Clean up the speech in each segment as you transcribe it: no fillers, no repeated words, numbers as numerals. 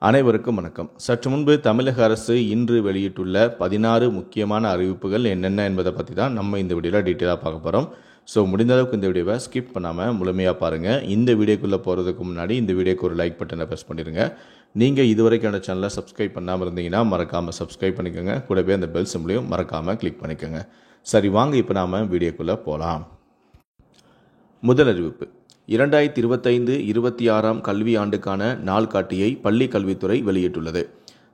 அனைவருக்கும் வணக்கம். சற்று முன்பு தமிழக அரசு இன்று வெளியிட்டுள்ள 16 முக்கியமான அறிவிப்புகள் என்னென்ன என்பதை பற்றி தான் நம்ம இந்த வீடியோவில் டீட்டெயிலாக பார்க்க போகிறோம். ஸோ முடிந்த அளவுக்கு இந்த வீடியோவை ஸ்கிப் பண்ணாமல் முழுமையாக பாருங்கள். இந்த வீடியோக்குள்ளே போகிறதுக்கு முன்னாடி இந்த வீடியோக்கு ஒரு லைக் பட்டனை ப்ரெஸ் பண்ணிடுங்க. நீங்கள் இதுவரைக்கான சேனலை சப்ஸ்கிரைப் பண்ணாமல் இருந்தீங்கன்னா மறக்காமல் சப்ஸ்கிரைப் பண்ணிக்கோங்க. கூடவே அந்த பெல் சிம்பிளையும் மறக்காமல் கிளிக் பண்ணிக்கோங்க. சரி, வாங்க இப்போ நாம் வீடியோக்குள்ளே போகலாம். முதல் அறிவிப்பு: 2025-26 கல்வி ஆண்டுக்கான நாள்காட்டியை பள்ளி கல்வித்துறை வெளியிட்டுள்ளது.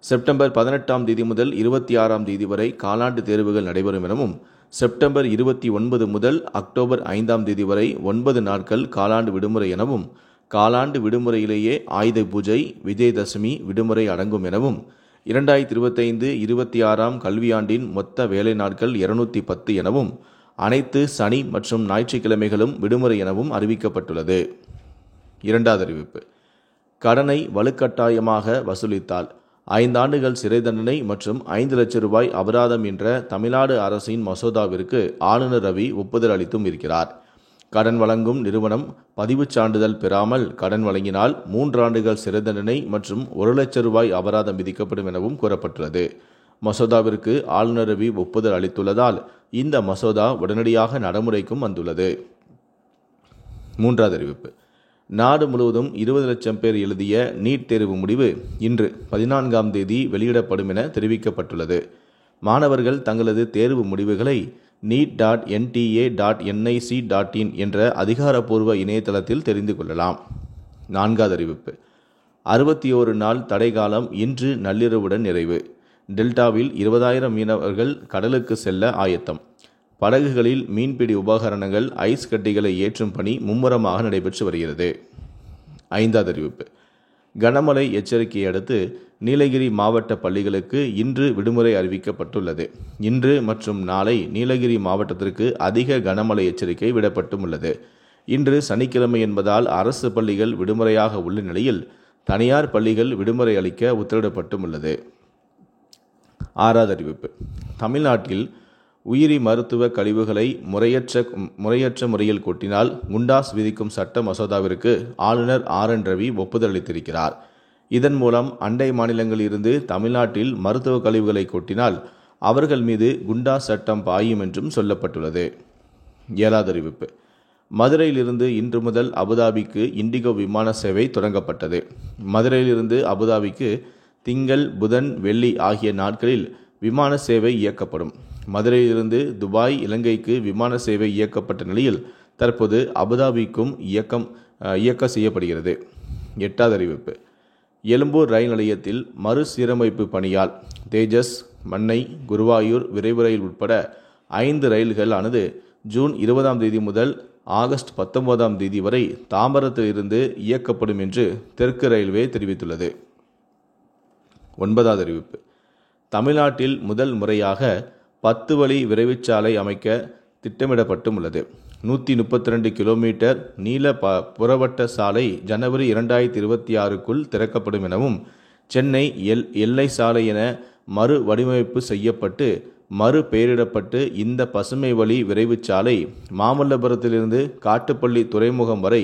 செப்டம்பர் 18ஆம் தேதி முதல் 26ஆம் தேதி வரை காலாண்டு தேர்வுகள் நடைபெறும் எனவும், செப்டம்பர் 29 முதல் அக்டோபர் 5ஆம் தேதி வரை 9 நாட்கள் காலாண்டு விடுமுறை எனவும், காலாண்டு விடுமுறையிலேயே ஆயுத பூஜை, விஜயதசமி விடுமுறை அடங்கும் எனவும், 2025-26 கல்வியாண்டின் மொத்த வேலை நாட்கள் 210 எனவும், அனைத்து சனி மற்றும் ஞாயிற்றுக்கிழமைகளும் விடுமுறை எனவும் அறிவிக்கப்பட்டுள்ளது. இரண்டாவது அறிவிப்பு: கடனை வலுக்கட்டாயமாக வசூலித்தால் 5 ஆண்டுகள் சிறை தண்டனை மற்றும் 5 லட்சம் ரூபாய் அபராதம் என்ற தமிழ்நாடு அரசின் மசோதாவிற்கு ஆளுநர் ரவி ஒப்புதல் அளித்தும் இருக்கிறார். கடன் வழங்கும் நிறுவனம் பதிவுச் சான்றிதழ் பெறாமல் கடன் வழங்கினால் 3 ஆண்டுகள் சிறை தண்டனை மற்றும் 1 லட்சம் ரூபாய் அபராதம் விதிக்கப்படும் எனவும் கூறப்பட்டுள்ளது. மசோதாவிற்கு ஆளுநர் ரவி ஒப்புதல் அளித்துள்ளதால் இந்த மசோதா உடனடியாக நடைமுறைக்கும் வந்துள்ளது. மூன்றாவது அறிவிப்பு: நாடு முழுவதும் 20 லட்சம் பேர் எழுதிய நீட் தேர்வு முடிவு இன்று 14ஆம் தேதி வெளியிடப்படும் என தெரிவிக்கப்பட்டுள்ளது. மாணவர்கள் தங்களது தேர்வு முடிவுகளை neet.nta.nic.in என்ற அதிகாரப்பூர்வ இணையதளத்தில் தெரிந்து கொள்ளலாம். நான்காவது அறிவிப்பு: 61 நாள் தடை காலம் இன்று நள்ளிரவுடன் நிறைவு. டெல்டாவில் 20,000 மீனவர்கள் கடலுக்கு செல்ல ஆயத்தம். படகுகளில் மீன்பிடி உபகரணங்கள், ஐஸ் கட்டிகளை ஏற்றும் பணி மும்முரமாக நடைபெற்று வருகிறது. ஐந்தாவது அறிவிப்பு: கனமழை எச்சரிக்கையை அடுத்து நீலகிரி மாவட்ட பள்ளிகளுக்கு இன்று விடுமுறை அறிவிக்கப்பட்டுள்ளது. இன்று மற்றும் நாளை நீலகிரி மாவட்டத்திற்கு அதிக கனமழை எச்சரிக்கை விடப்பட்டும் உள்ளது. இன்று சனிக்கிழமை என்பதால் அரசு பள்ளிகள் விடுமுறையாக உள்ள நிலையில் தனியார் பள்ளிகள் விடுமுறை அளிக்க உத்தரவிடப்பட்டும் உள்ளது. ஆறாவது அறிவிப்பு: தமிழ்நாட்டில் உயிரி மருத்துவ கழிவுகளை முறையற்ற முறையில் கொட்டினால் குண்டாஸ் விதிக்கும் சட்ட மசோதாவிற்கு ஆளுநர் RN ரவி ஒப்புதல் அளித்திருக்கிறார். இதன் மூலம் அண்டை மாநிலங்களில் இருந்து தமிழ்நாட்டில் மருத்துவ கழிவுகளை கொட்டினால் அவர்கள் மீது குண்டாஸ் சட்டம் பாயும் என்றும் சொல்லப்பட்டுள்ளது. ஏழாவது அறிவிப்பு: மதுரையிலிருந்து இன்று முதல் அபுதாபிக்கு இண்டிகோ விமான சேவை தொடங்கப்பட்டது. மதுரையிலிருந்து அபுதாபிக்கு திங்கள், புதன், வெள்ளி ஆகிய நாட்களில் விமான சேவை இயக்கப்படும். மதுரையிலிருந்து துபாய், இலங்கைக்கு விமான சேவை இயக்கப்பட்ட நிலையில் தற்போது அபுதாபிக்கும் இயக்க செய்யப்படுகிறது. எட்டாவது அறிவிப்பு: எழும்பூர் ரயில் நிலையத்தில் மறுசீரமைப்பு பணியால் தேஜஸ், மன்னை, குருவாயூர் விரைவு ரயில் உட்பட 5 ரயில்கள் ஆனது ஜூன் 20ஆம் தேதி முதல் ஆகஸ்ட் 19ஆம் தேதி வரை தாம்பரத்தில் இருந்து இயக்கப்படும் என்று தெற்கு ரயில்வே தெரிவித்துள்ளது. ஒன்பதாவது அறிவிப்பு: தமிழ்நாட்டில் முதல் முறையாக 10 வழி விரைவுச்சாலை அமைக்க திட்டமிடப்பட்டும் உள்ளது. 132 கிலோமீட்டர் நீள புறவட்ட சாலை ஜனவரி 2026க்குள் திறக்கப்படும் எனவும், சென்னை எல்லை சாலை என மறு வடிவமைப்பு செய்யப்பட்டு மறு பெயரிடப்பட்டு இந்த பசுமை வழி விரைவுச்சாலை மாமல்லபுரத்திலிருந்து காட்டுப்பள்ளி துறைமுகம் வரை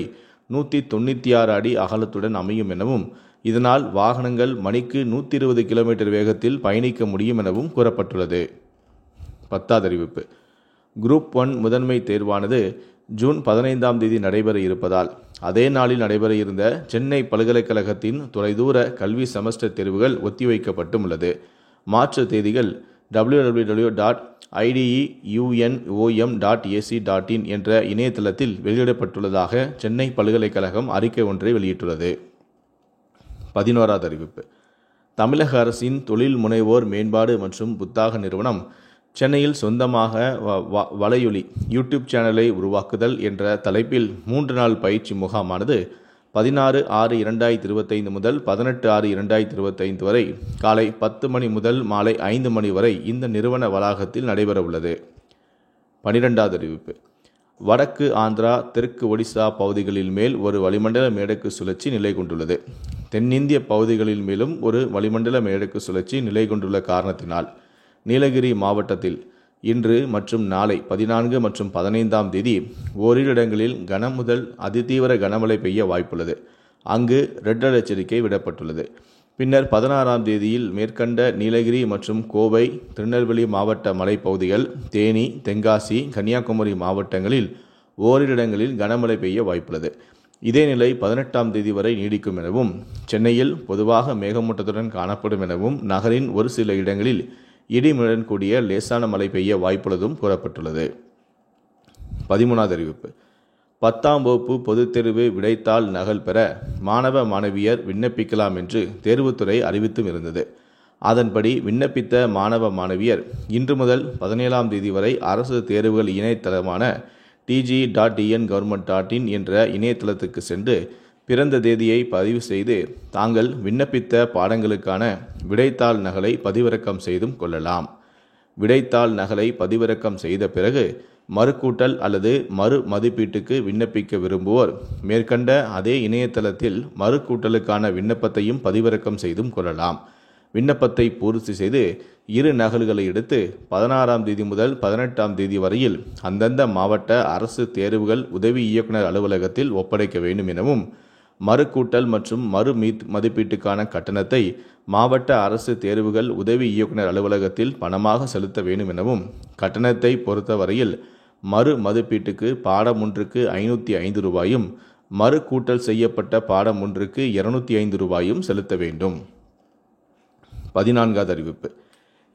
196 அடி அகலத்துடன் அமையும் எனவும், இதனால் வாகனங்கள் மணிக்கு 120 கிலோமீட்டர் வேகத்தில் பயணிக்க முடியும் எனவும் கூறப்பட்டுள்ளது. 10வது அறிவிப்பு: குரூப் 1 முதன்மை தேர்வானது ஜூன் 15ஆம் தேதி நடைபெற இருப்பதால் அதே நாளில் நடைபெற இருந்த சென்னை பல்கலைக்கழகத்தின் தொலைதூர கல்வி செமஸ்டர் தேர்வுகள் ஒத்திவைக்கப்பட்டும் உள்ளது. மாற்று தேதிகள் www.ideunvom.ac.in என்ற இணையதளத்தில் வெளியிடப்பட்டுள்ளதாக சென்னை பல்கலைக்கழகம் அறிக்கை ஒன்றை வெளியிட்டுள்ளது. 11வது அறிவிப்பு: தமிழக அரசின் தொழில் முனைவோர் மேம்பாடு மற்றும் புத்தாக்க நிறுவனம் சென்னையில் சொந்தமாக வலையொலி யூடியூப் சேனலை உருவாக்குதல் என்ற தலைப்பில் 3 நாள் பயிற்சி முகாமானது 16/6/2025 முதல் 18/6/2025 வரை காலை 10 மணி முதல் மாலை 5 மணி வரை இந்த நிறுவன வளாகத்தில் நடைபெற உள்ளது. 12வது அறிவிப்பு: வடக்கு ஆந்திரா, தெற்கு ஒடிசா பகுதிகளில் மேல் ஒரு வளிமண்டல மேடக்கு சுழற்சி நிலை கொண்டுள்ளது. தென்னிந்திய பகுதிகளில் மேலும் ஒரு வளிமண்டல மேடக்கு சுழற்சி நிலை கொண்டுள்ள காரணத்தினால் நீலகிரி மாவட்டத்தில் இன்று மற்றும் நாளை 14 மற்றும் 15ஆம் தேதி ஓரிரு இடங்களில் கன முதல் அதிதீவிர கனமழை பெய்ய வாய்ப்புள்ளது. அங்கு ரெட் அலர்ட் எச்சரிக்கை விடப்பட்டுள்ளது. பின்னர் 16ஆம் தேதியில் மேற்கண்ட நீலகிரி மற்றும் கோவை, திருநெல்வேலி மாவட்ட மலைப்பகுதிகள், தேனி, தென்காசி, கன்னியாகுமரி மாவட்டங்களில் ஓரிரு இடங்களில் கனமழை பெய்ய வாய்ப்புள்ளது. இதே நிலை 18ஆம் தேதி வரை நீடிக்கும் எனவும், சென்னையில் பொதுவாக மேகமூட்டத்துடன் காணப்படும் எனவும், நகரின் ஒரு சில இடங்களில் இடிமுடன் கூடிய லேசான மழை பெய்ய வாய்ப்புள்ளதும் கூறப்பட்டுள்ளது. 13வது அறிவிப்பு. 10ஆம் வகுப்பு பொதுத் தேர்வு விடைத்தாள் நகல் பெற மாணவ மாணவியர் விண்ணப்பிக்கலாம் என்று தேர்வுத்துறை அறிவித்தும் இருந்தது. அதன்படி விண்ணப்பித்த மாணவ மாணவியர் இன்று முதல் 17ஆம் தேதி வரை அரசு தேர்வுகள் இணையதளமான tg.tn.government.in என்ற இணையதளத்துக்கு சென்று பிறந்த தேதியை பதிவு செய்து தாங்கள் விண்ணப்பித்த பாடங்களுக்கான விடைத்தாள் நகலை பதிவிறக்கம் செய்தும் கொள்ளலாம். விடைத்தாள் நகலை பதிவிறக்கம் செய்த பிறகு மறுகூட்டல் அல்லது மறு மதிப்பீட்டுக்கு விண்ணப்பிக்க விரும்புவோர் மேற்கண்ட அதே இணையதளத்தில் மறுகூட்டலுக்கான விண்ணப்பத்தையும் பதிவிறக்கம் செய்தும் கொள்ளலாம். விண்ணப்பத்தை பூர்த்தி செய்து 2 நகல்களை எடுத்து 16ஆம் தேதி முதல் 18ஆம் தேதி வரையில் அந்தந்த மாவட்ட அரசு தேர்வுகள் உதவி இயக்குனர் அலுவலகத்தில் ஒப்படைக்க வேண்டும் எனவும், மறுகூட்டல் மற்றும் மறு மதிப்பீட்டுக்கான கட்டணத்தை மாவட்ட அரசு தேர்வுகள் உதவி இயக்குனர் அலுவலகத்தில் பணமாக செலுத்த வேண்டும் எனவும், கட்டணத்தை பொறுத்தவரையில் மறு மதிப்பீட்டுக்கு பாடம் ஒன்றுக்கு 505 ரூபாயும், மறு கூட்டல் செய்யப்பட்ட பாடம் ஒன்றுக்கு 205 ரூபாயும் செலுத்த வேண்டும். 14வது அறிவிப்பு.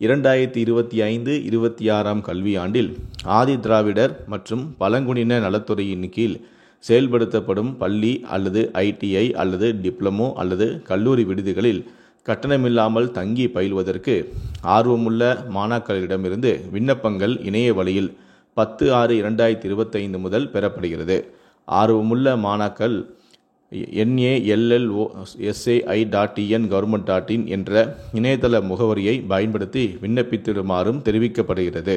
2025-26ஆம் கல்வியாண்டில் ஆதி திராவிடர் மற்றும் பழங்குடியின நலத்துறையின் கீழ் செயல்படுத்தப்படும் பள்ளி அல்லது ITI அல்லது டிப்ளமோ அல்லது கல்லூரி விடுதிகளில் கட்டணமில்லாமல் தங்கி பயில்வதற்கு ஆர்வமுள்ள மாணாக்கரிடமிருந்து விண்ணப்பங்கள் இணைய வழியில் 10/6/2025 முதல் பெறப்படுகிறது. ஆர்வமுள்ள மாணாக்கர் nallosai.tn.government.in என்ற இணையதள முகவரியை பயன்படுத்தி விண்ணப்பித்திடுமாறும் தெரிவிக்கப்படுகிறது.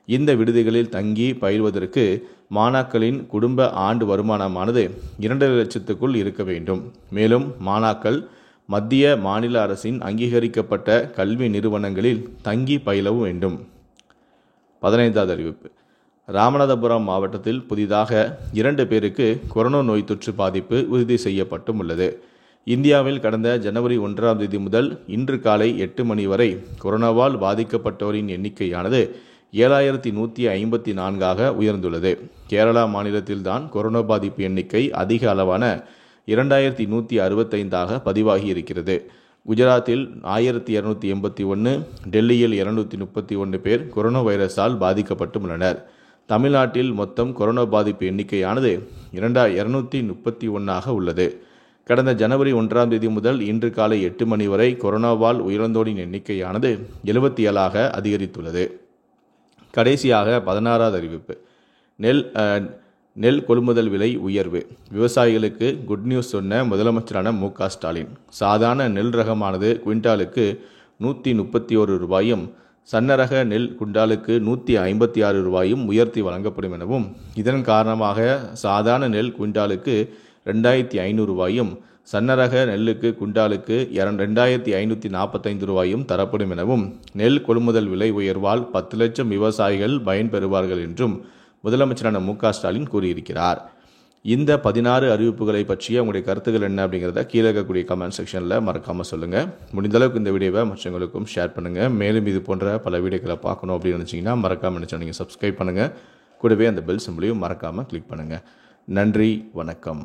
இந்த விடுதிகளில் தங்கி பயில்வதற்கு மாணாக்கரின் குடும்ப ஆண்டு வருமானமானது 2 லட்சத்துக்குள் இருக்க வேண்டும். மேலும் மாணாக்கர் மத்திய மாநில அரசின் அங்கீகரிக்கப்பட்ட கல்வி நிறுவனங்களில் தங்கி பயிலவும் வேண்டும். 15வது அறிவிப்பு. ராமநாதபுரம் மாவட்டத்தில் புதிதாக 2 பேருக்கு கொரோனா நோய் தொற்று பாதிப்பு உறுதி செய்யப்பட்டும் உள்ளது. இந்தியாவில் கடந்த ஜனவரி 1ஆம் தேதி முதல் இன்று காலை 8 மணி வரை கொரோனாவால் பாதிக்கப்பட்டோரின் எண்ணிக்கையானது 7154ஆக உயர்ந்துள்ளது. கேரளா மாநிலத்தில்தான் கொரோனா பாதிப்பு எண்ணிக்கை அதிக அளவான 2165ஆக பதிவாகி இருக்கிறது. குஜராத்தில் 1281, டெல்லியில் 231 பேர் கொரோனா வைரஸால் பாதிக்கப்பட்டுள்ளனர். தமிழ்நாட்டில் மொத்தம் கொரோனா பாதிப்பு எண்ணிக்கையானது 231ஆக உள்ளது. கடந்த ஜனவரி 1ஆம் தேதி முதல் இன்று காலை 8 மணி வரை கொரோனாவால் உயிரிழந்தோரின் எண்ணிக்கையானது 77ஆக அதிகரித்துள்ளது. கடைசியாக 16வது அறிவிப்பு. நெல் கொள்முதல் விலை உயர்வு. விவசாயிகளுக்கு குட் நியூஸ் சொன்ன முதலமைச்சரான மு.க. ஸ்டாலின். சாதாரண நெல் ரகமானது குவிண்டாலுக்கு 131 ரூபாயும், சன்னரக நெல் குண்டாலுக்கு 156 ரூபாயும் உயர்த்தி வழங்கப்படும் எனவும், இதன் காரணமாக சாதாரண நெல் குவிண்டாலுக்கு 2500 ரூபாயும், சன்னரக நெல்லுக்கு குண்டாலுக்கு 2545 ரூபாயும் தரப்படும் எனவும், நெல் கொள்முதல் விலை உயர்வால் 10 லட்சம் விவசாயிகள் பயன்பெறுவார்கள் என்றும் முதலமைச்சரான மு.க. ஸ்டாலின் கூறியிருக்கிறார். இந்த 16 அறிவிப்புகளை பற்றிய உங்களுடைய கருத்துக்கள் என்ன அப்படிங்கிறத கீழே இருக்கக்கூடிய கமெண்ட் செக்ஷனில் மறக்காமல் சொல்லுங்கள். முடிந்தளவுக்கு இந்த வீடியோவை மற்றவங்களுக்கும் ஷேர் பண்ணுங்கள். மேலும் இது போன்ற பல வீடியோக்களை பார்க்கணும் அப்படின்னு நினச்சிங்கன்னா மறக்காமல் நினச்சா நீங்கள் சப்ஸ்கிரைப் பண்ணுங்கள். கூடவே அந்த பெல் சிம்பிளையும் மறக்காமல் கிளிக் பண்ணுங்கள். நன்றி, வணக்கம்.